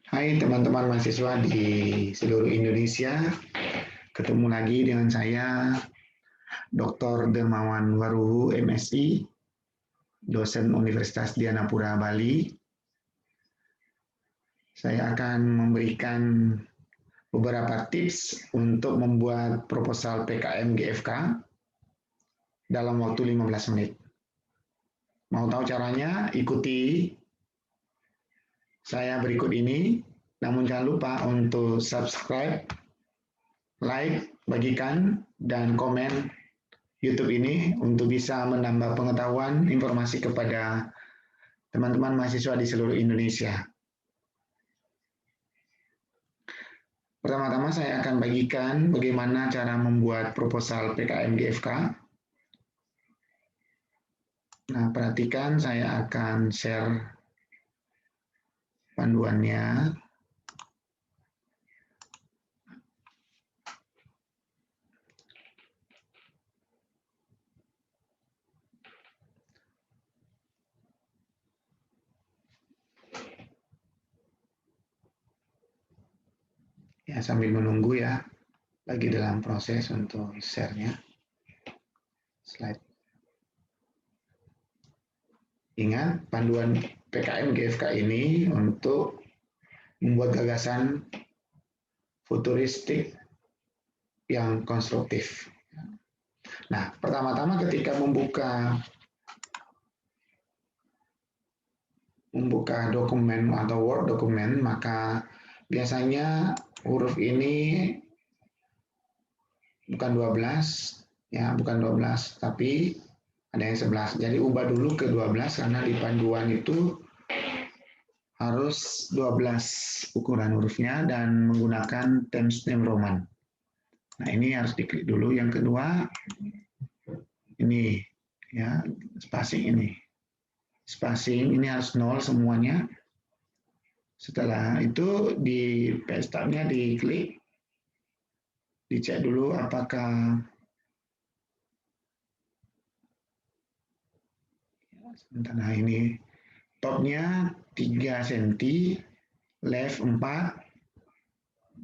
Hai teman-teman mahasiswa di seluruh Indonesia, ketemu lagi dengan saya Dr. Dermawan Waruhu, MSI, dosen Universitas Dianapura Bali. Saya akan memberikan beberapa tips untuk membuat proposal PKM GFK dalam waktu 15 menit. Mau tahu caranya? Ikuti saya berikut ini. Namun jangan lupa untuk subscribe, like, bagikan, dan komen YouTube ini untuk bisa menambah pengetahuan informasi kepada teman-teman mahasiswa di seluruh Indonesia. Pertama-tama saya akan bagikan bagaimana cara membuat proposal PKM GFK. Nah, perhatikan saya akan share panduannya. Ya, sambil menunggu ya, lagi dalam proses untuk share-nya. Slide. Ingat, panduan PKM GFK ini untuk membuat gagasan futuristik yang konstruktif. Nah, pertama-tama ketika membuka dokumen atau Word dokumen, maka biasanya huruf ini bukan 12, ya, bukan 12, tapi ada yang 11. Jadi ubah dulu ke 12 karena di panduan itu harus 12 ukuran hurufnya dan menggunakan Times New Roman. Nah, ini harus diklik dulu. Yang kedua, ini ya, spacing ini. Spacing ini harus 0 semuanya. Setelah itu di page-nya diklik, dicek dulu apakah nah ini topnya 3 cm, left 4,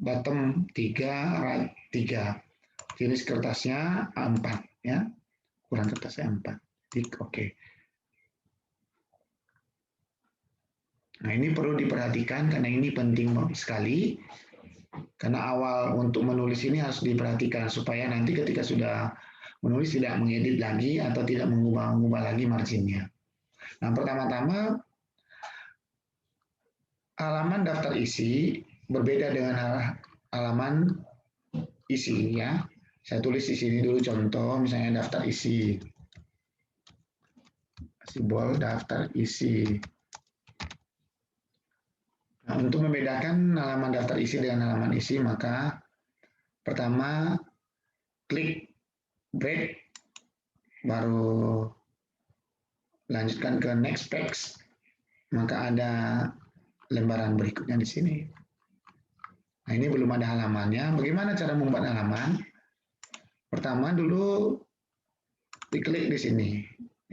bottom 3, right 3. Jenis kertasnya A4 ya. Ukuran kertasnya A4. Tik oke. Nah, ini perlu diperhatikan karena ini penting sekali. Karena awal untuk menulis ini harus diperhatikan supaya nanti ketika sudah menulis tidak mengedit lagi atau tidak mengubah lagi marginnya. Nah, pertama-tama halaman daftar isi berbeda dengan halaman isi ya. Saya tulis di sini dulu contoh, misalnya daftar isi. Simbol daftar isi. Nah, untuk membedakan halaman daftar isi dengan halaman isi, maka pertama klik break, baru lanjutkan ke next page, maka ada lembaran berikutnya di sini. Nah, ini belum ada halamannya. Bagaimana cara membuat halaman? Pertama dulu diklik di sini.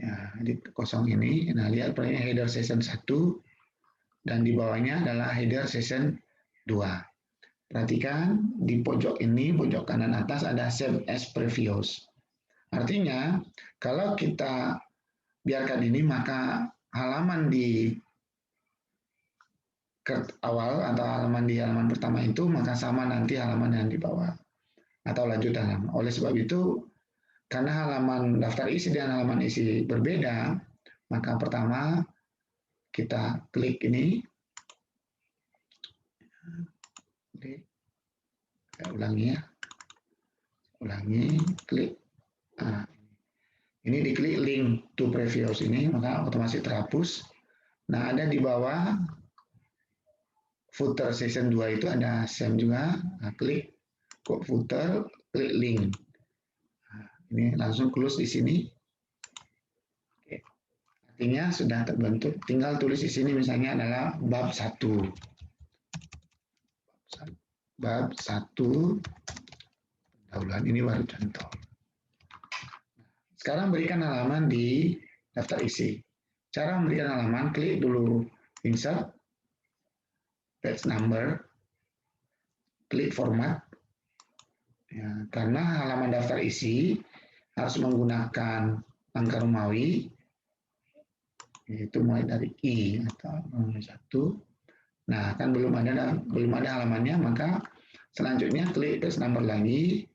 Ya, di kosong ini. Nah, lihat header session 1 dan di bawahnya adalah header session 2. Perhatikan di pojok ini, pojok kanan atas ada save as previous. Artinya, kalau kita biarkan ini, maka halaman di awal atau halaman di halaman pertama itu, maka sama nanti halaman yang di bawah atau lanjut halaman. Oleh sebab itu, karena halaman daftar isi dan halaman isi berbeda, maka pertama kita klik ini. Saya ulangi ya. Ulangi, klik. Nah, ini diklik link to previous ini, maka otomatis terhapus. Nah, ada di bawah footer session 2 itu ada same juga. Nah, klik kok footer, klik link. Nah, ini langsung close di sini. Oke. Artinya sudah terbentuk. Tinggal tulis di sini misalnya adalah bab 1. Bab 1 pendahuluan, ini baru contoh. Sekarang berikan halaman di daftar isi. Cara memberikan halaman, klik dulu insert. page number, klik format. Ya, karena halaman daftar isi harus menggunakan angka Romawi, yaitu mulai dari I atau 1. Nah, kan belum ada halamannya, maka selanjutnya klik page number lagi.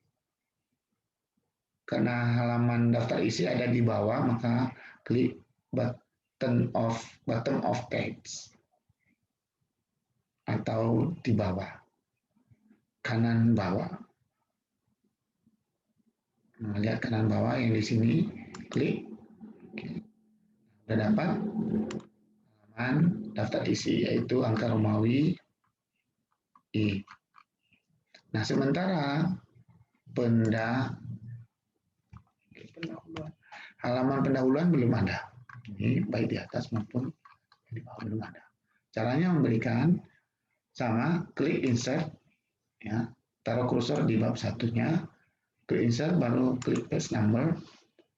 Karena halaman daftar isi ada di bawah, maka klik bottom of page atau di bawah, kanan bawah. Nah, lihat kanan bawah yang di sini, klik. Oke. Sudah dapat halaman daftar isi, yaitu angka Romawi I. Nah, sementara halaman pendahuluan belum ada. Ini baik di atas maupun di bawah belum ada. Caranya memberikan sama, klik insert, ya, taruh kursor di bab satunya, klik insert, baru klik page number,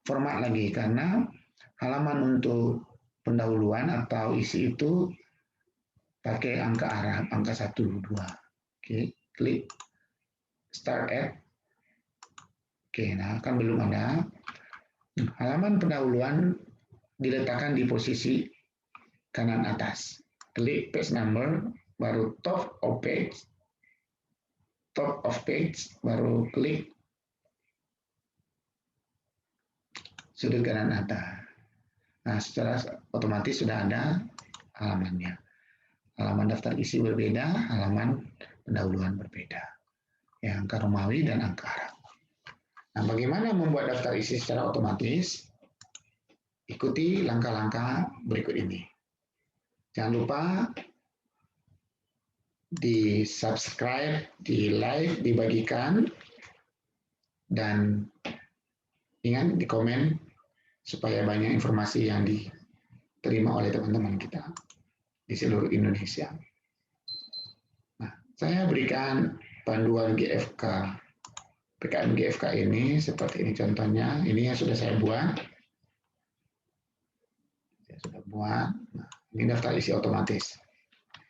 format lagi, karena halaman untuk pendahuluan atau isi itu pakai angka Arab, angka 1, 2. Oke, klik start at. Oke, nah kan belum ada. Halaman pendahuluan diletakkan di posisi kanan atas. Klik page number, baru top of page, baru klik sudut kanan atas. Nah, secara otomatis sudah ada halamannya. Halaman daftar isi berbeda, halaman pendahuluan berbeda. Ya, angka Romawi dan angka Arab. Nah, bagaimana membuat daftar isi secara otomatis? Ikuti langkah-langkah berikut ini. Jangan lupa di subscribe, di like, dibagikan, dan ingat di komen supaya banyak informasi yang diterima oleh teman-teman kita di seluruh Indonesia. Nah, saya berikan panduan GFK. PKM GFK ini seperti ini contohnya. Ini yang sudah saya buat. Nah, ini daftar isi otomatis.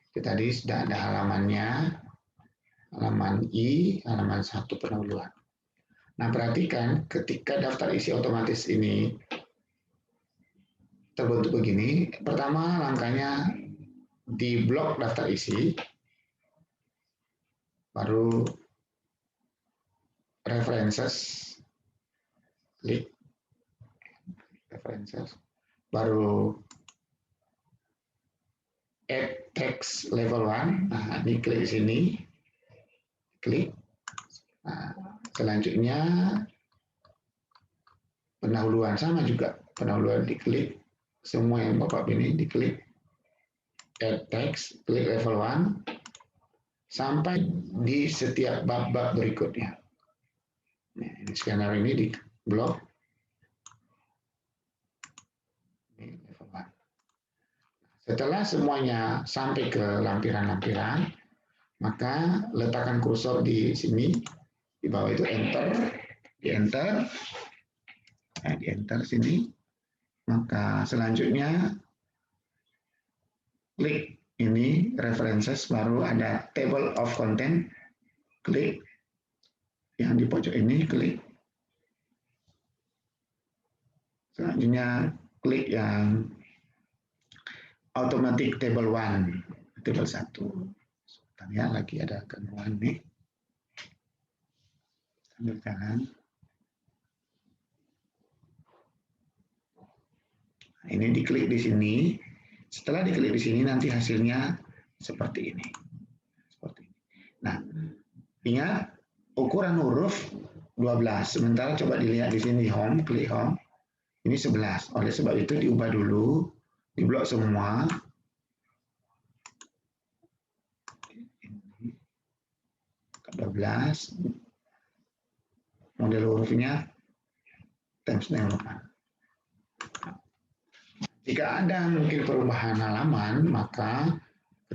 Itu tadi sudah ada halamannya, halaman I, halaman 1 pendahuluan. Nah, perhatikan ketika daftar isi otomatis ini terbentuk begini, pertama langkahnya di blok daftar isi, baru references, klik references, baru add text level 1. Nah, ini klik di sini, klik. Nah, selanjutnya pendahuluan sama juga, pendahuluan diklik, semua yang Bapak ini diklik, add text, klik level 1, sampai di setiap bab-bab berikutnya. Nah, ini scanner ini di blok. Setelah semuanya sampai ke lampiran-lampiran, maka letakkan kursor di sini, di bawah itu enter, di enter, nah, di enter sini. Maka selanjutnya klik ini references, baru ada table of content, klik yang di pojok ini, klik. Selanjutnya klik yang automatic table 1, table 1. Ya, lagi ada gangguan nih. Sambil jalan. Nah, ini diklik di sini. Setelah diklik di sini, nanti hasilnya seperti ini. Seperti ini. Nah, ingat ukuran huruf 12. Sementara coba dilihat di sini home, klik home. Ini 11. Oleh sebab itu diubah dulu, diblok semua. 12, model hurufnya times name. Jika ada mungkin perubahan halaman, maka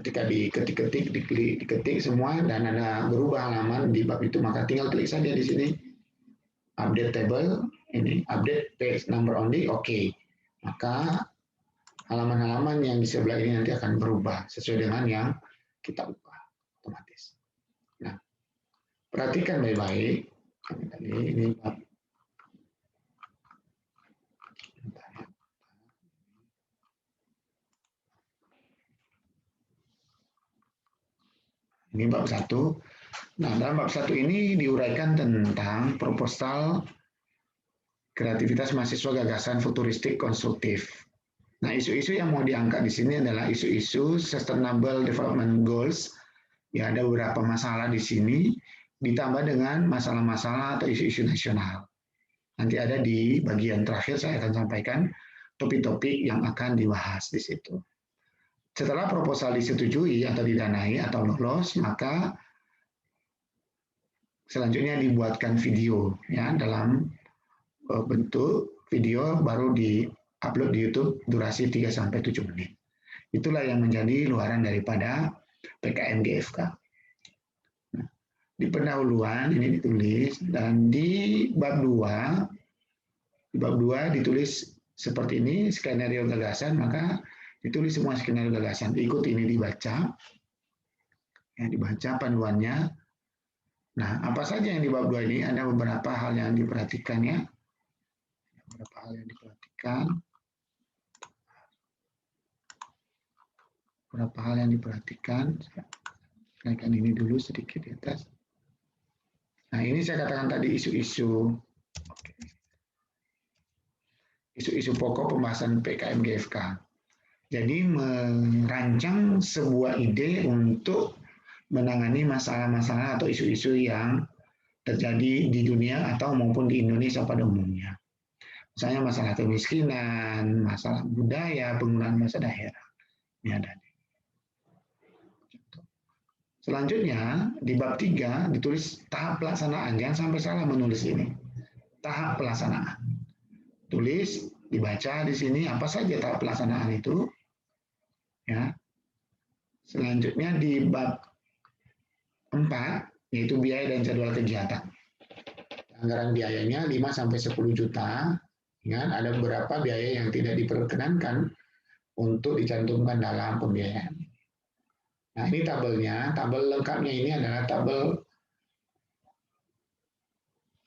ketika diketik, diketik semua dan ada berubah halaman di bab itu, maka tinggal klik saja di sini update table, ini update page number only, oke. Maka halaman-halaman yang di sebelah ini nanti akan berubah sesuai dengan yang kita ubah otomatis. Nah, perhatikan baik-baik. Ini bab. Ini bab 1. Nah, dalam bab 1 ini diuraikan tentang proposal kreativitas mahasiswa gagasan futuristik konstruktif. Nah, isu-isu yang mau diangkat di sini adalah isu-isu Sustainable Development Goals. Ya, ada beberapa masalah di sini, ditambah dengan masalah-masalah atau isu-isu nasional. Nanti ada di bagian terakhir saya akan sampaikan topik-topik yang akan dibahas di situ. Setelah proposal disetujui atau didanai atau lolos, maka selanjutnya dibuatkan video ya dalam bentuk video baru di-upload di YouTube durasi 3-7 menit. Itulah yang menjadi luaran daripada PKM GFK. Nah, di pendahuluan ini ditulis dan di bab 2 ditulis seperti ini skenario gagasan, maka ditulis semua skenario gagasan. Ikut ini dibaca. Ya, dibaca panduannya. Nah, apa saja yang di bab 2 ini? Ada beberapa hal yang diperhatikan ya. Beberapa hal yang diperhatikan. Beberapa hal yang diperhatikan. Saya naikkan ini dulu sedikit di atas. Nah, ini saya katakan tadi isu-isu. Oke. Isu-isu pokok pembahasan PKM GFK. Jadi merancang sebuah ide untuk menangani masalah-masalah atau isu-isu yang terjadi di dunia atau maupun di Indonesia pada umumnya. Misalnya masalah kemiskinan, masalah budaya, penggunaan bahasa daerah. Ini ada. Selanjutnya di bab 3 ditulis tahap pelaksanaan. Jangan sampai salah menulis ini. Tahap pelaksanaan. Tulis, dibaca di sini apa saja tahap pelaksanaan itu. Ya. Selanjutnya di bab 4 yaitu biaya dan jadwal kegiatan. Anggaran biayanya 5-10 juta. Ingat ada beberapa biaya yang tidak diperkenankan untuk dicantumkan dalam pembiayaan. Nah, ini tabelnya. Tabel lengkapnya ini adalah tabel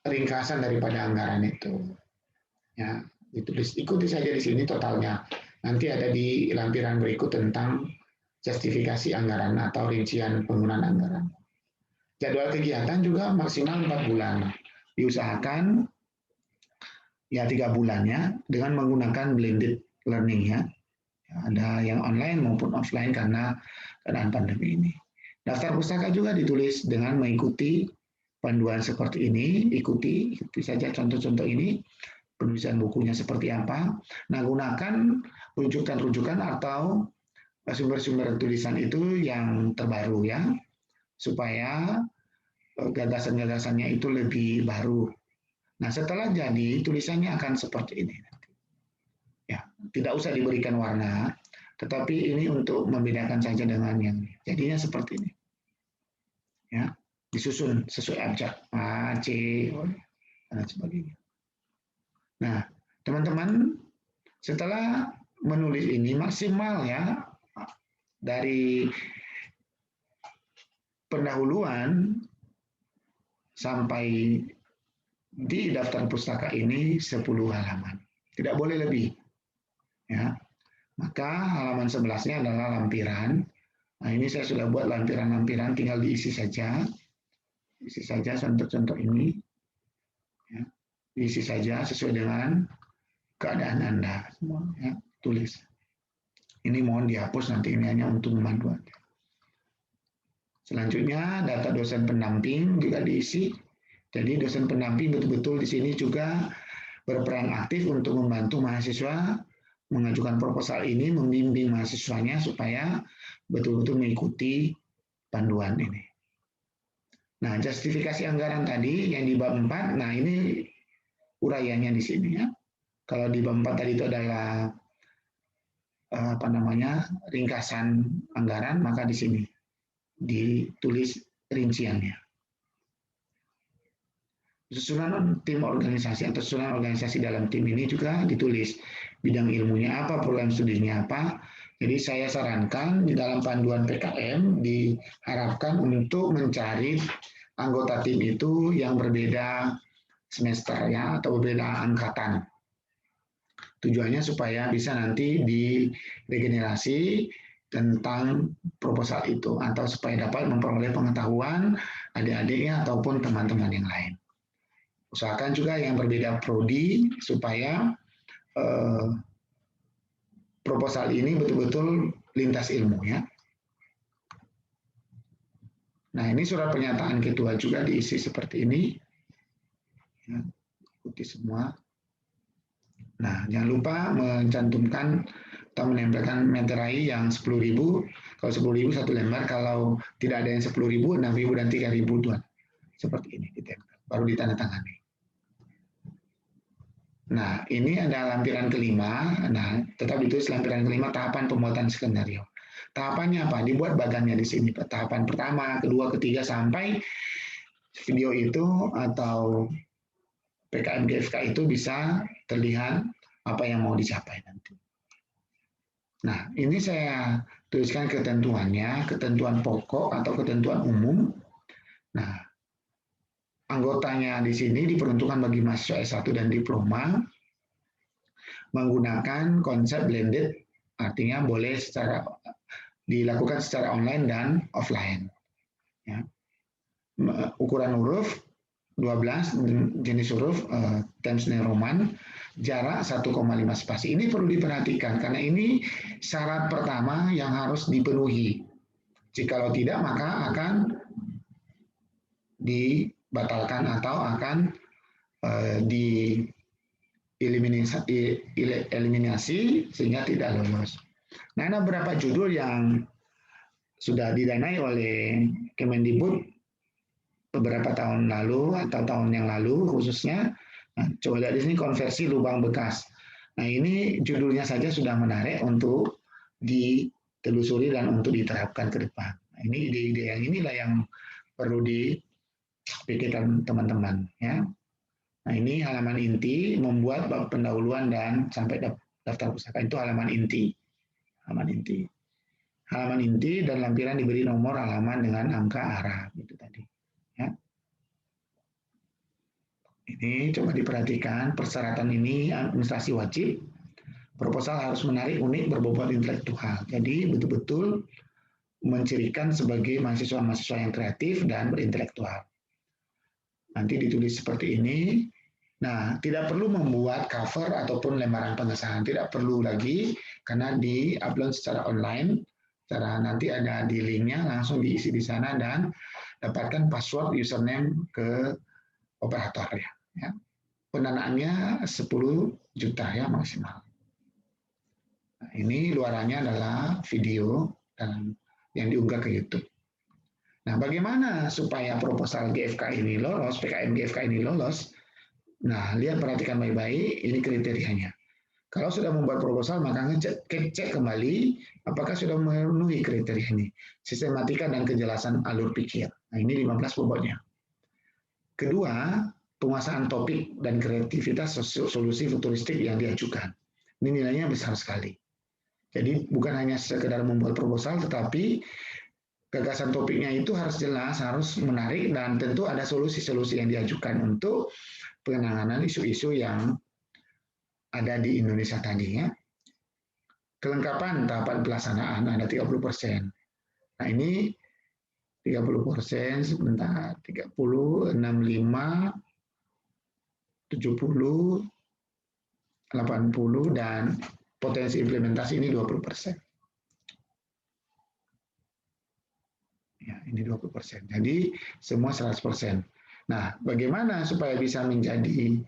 ringkasan daripada anggaran itu. Ya, ditulis ikuti saja di sini totalnya. Nanti ada di lampiran berikut tentang justifikasi anggaran atau rincian penggunaan anggaran. Jadwal kegiatan juga maksimal 4 bulan. Diusahakan ya 3 bulannya dengan menggunakan blended learning ya. Ada yang online maupun offline karena keadaan pandemi ini. Daftar pustaka juga ditulis dengan mengikuti panduan seperti ini. Ikuti saja contoh-contoh ini. Penulisan bukunya seperti apa. Nah, gunakan rujukan-rujukan atau sumber-sumber tulisan itu yang terbaru ya, supaya gagasan-gagasannya itu lebih baru. Nah, setelah jadi, tulisannya akan seperti ini. Ya, tidak usah diberikan warna, tetapi ini untuk membedakan saja dengan yang jadinya seperti ini. Ya, disusun sesuai abjad A, C, dan sebagainya. Nah, teman-teman, setelah menulis ini maksimal ya dari pendahuluan sampai di daftar pustaka ini 10 halaman. Tidak boleh lebih. Ya. Maka halaman 11-nya adalah lampiran. Nah, ini saya sudah buat lampiran-lampiran, tinggal diisi saja. Isi saja contoh-contoh ini. Ya. Diisi saja sesuai dengan keadaan Anda. Semua, ya. Tulis. Ini mohon dihapus, nanti ini hanya untuk memandu Anda. Selanjutnya, data dosen pendamping juga diisi. Jadi dosen pendamping betul-betul di sini juga berperan aktif untuk membantu mahasiswa mengajukan proposal ini, membimbing mahasiswanya supaya betul-betul mengikuti panduan ini. Nah, justifikasi anggaran tadi yang di bab 4, nah ini uraiannya di sini ya. Kalau di bab 4 tadi itu adalah ringkasan anggaran, maka di sini ditulis rinciannya. Susunan tim organisasi atau susunan organisasi dalam tim ini juga ditulis bidang ilmunya apa, program studinya apa, Jadi saya sarankan di dalam panduan PKM diharapkan untuk mencari anggota tim itu yang berbeda semester ya atau berbeda angkatan. Tujuannya supaya bisa nanti diregenerasi tentang proposal itu atau supaya dapat memperoleh pengetahuan adik-adiknya ataupun teman-teman yang lain. Usahakan juga yang berbeda prodi supaya proposal ini betul-betul lintas ilmu ya. Nah, ini surat pernyataan ketua juga diisi seperti ini. Ya, ikuti semua. Nah, jangan lupa mencantumkan atau menempelkan meterai yang 10.000. Kalau 10.000 satu lembar, kalau tidak ada yang 10.000, 6.000 dan 3.000 tuan. Seperti ini ditempel, baru ditandatangani. Nah, ini ada lampiran kelima. Nah, tetap ditulis lampiran kelima tahapan pembuatan skenario. Tahapannya apa? Dibuat bagannya di sini. Tahapan pertama, kedua, ketiga, sampai video itu atau PKM GFK itu bisa terlihat apa yang mau dicapai nanti. Nah, ini saya tuliskan ketentuannya, ketentuan pokok atau ketentuan umum. Nah, anggotanya di sini diperuntukkan bagi mahasiswa S1 dan diploma menggunakan konsep blended, artinya boleh dilakukan secara online dan offline. Ya. Ukuran huruf 12, jenis huruf Times New Roman, jarak 1,5 spasi. Ini perlu diperhatikan karena ini syarat pertama yang harus dipenuhi. Jikalau tidak, maka akan dibatalkan atau akan dieliminasi sehingga tidak lolos. Nah, ada beberapa judul yang sudah didanai oleh Kemendikbud beberapa tahun lalu atau tahun yang lalu khususnya. Nah, coba lihat di sini konversi lubang bekas. Nah, ini judulnya saja sudah menarik untuk ditelusuri dan untuk diterapkan ke depan. Nah, ini ide-ide yang inilah yang perlu dipikirkan teman-teman ya. Nah, ini halaman inti membuat bab pendahuluan dan sampai daftar pusaka itu halaman inti. Halaman inti. Halaman inti dan lampiran diberi nomor halaman dengan angka Arab itu tadi. Ya. Ini coba diperhatikan persyaratan ini administrasi wajib. Proposal harus menarik, unik, berbobot intelektual. Jadi betul-betul mencirikan sebagai mahasiswa-mahasiswa yang kreatif dan berintelektual. Nanti ditulis seperti ini. Nah, tidak perlu membuat cover ataupun lembaran pengesahan, tidak perlu lagi karena di-upload secara online. Cara nanti ada di linknya, langsung diisi di sana dan dapatkan password username ke operator ya. Pendanaannya 10 juta ya maksimal. Nah, ini luarannya adalah video yang diunggah ke YouTube. Nah, bagaimana supaya proposal GFK ini lolos, PKM GFK ini lolos? Nah, lihat perhatikan baik-baik, ini kriterianya. Kalau sudah membuat proposal, maka cek kembali apakah sudah memenuhi kriteria ini. Sistematika dan kejelasan alur pikir. Nah, ini 15 bobotnya. Kedua, penguasaan topik dan kreativitas solusi futuristik yang diajukan. Ini nilainya besar sekali. Jadi bukan hanya sekedar membuat proposal, tetapi gagasan topiknya itu harus jelas, harus menarik, dan tentu ada solusi-solusi yang diajukan untuk penanganan isu-isu yang ada di Indonesia tadi ya. Kelengkapan tahapan pelaksanaan ada 30%. Nah, ini 30%, sebentar, 30, 65, 70, 80, dan potensi implementasi ini 20%. Ya, ini 20%. Jadi semua 100%. Nah, bagaimana supaya bisa menjadi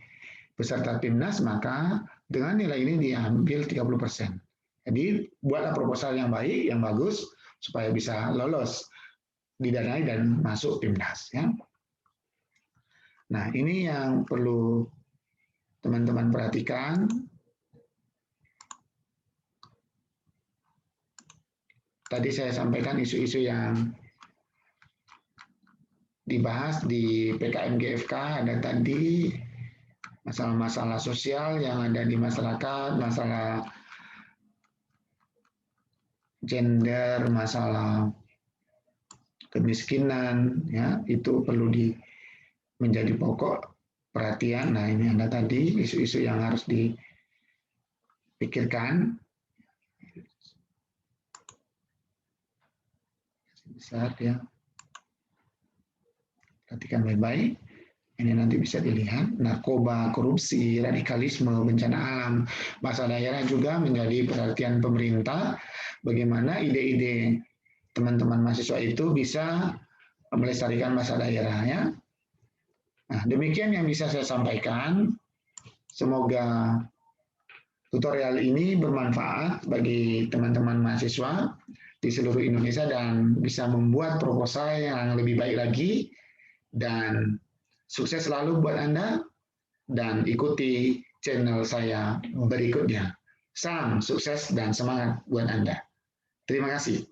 peserta PIMNAS? Maka dengan nilai ini diambil 30%. Jadi buatlah proposal yang baik, yang bagus, supaya bisa lolos, didanai dan masuk PIMNAS. Ya. Nah, ini yang perlu teman-teman perhatikan. Tadi saya sampaikan isu-isu yang dibahas di PKM GFK, ada tadi masalah-masalah sosial yang ada di masyarakat, masalah gender, masalah kemiskinan, ya itu perlu menjadi pokok perhatian. Nah, ini ada tadi isu-isu yang harus dipikirkan. Besar ya. Perhatikan baik-baik. Ini nanti bisa dilihat. Narkoba, korupsi, radikalisme, bencana alam, bahasa daerah juga menjadi perhatian pemerintah. Bagaimana ide-ide teman-teman mahasiswa itu bisa melestarikan bahasa daerah ya. Nah, demikian yang bisa saya sampaikan. Semoga tutorial ini bermanfaat bagi teman-teman mahasiswa di seluruh Indonesia dan bisa membuat proposal yang lebih baik lagi. Dan sukses selalu buat Anda dan ikuti channel saya berikutnya. Salam sukses dan semangat buat Anda. Terima kasih.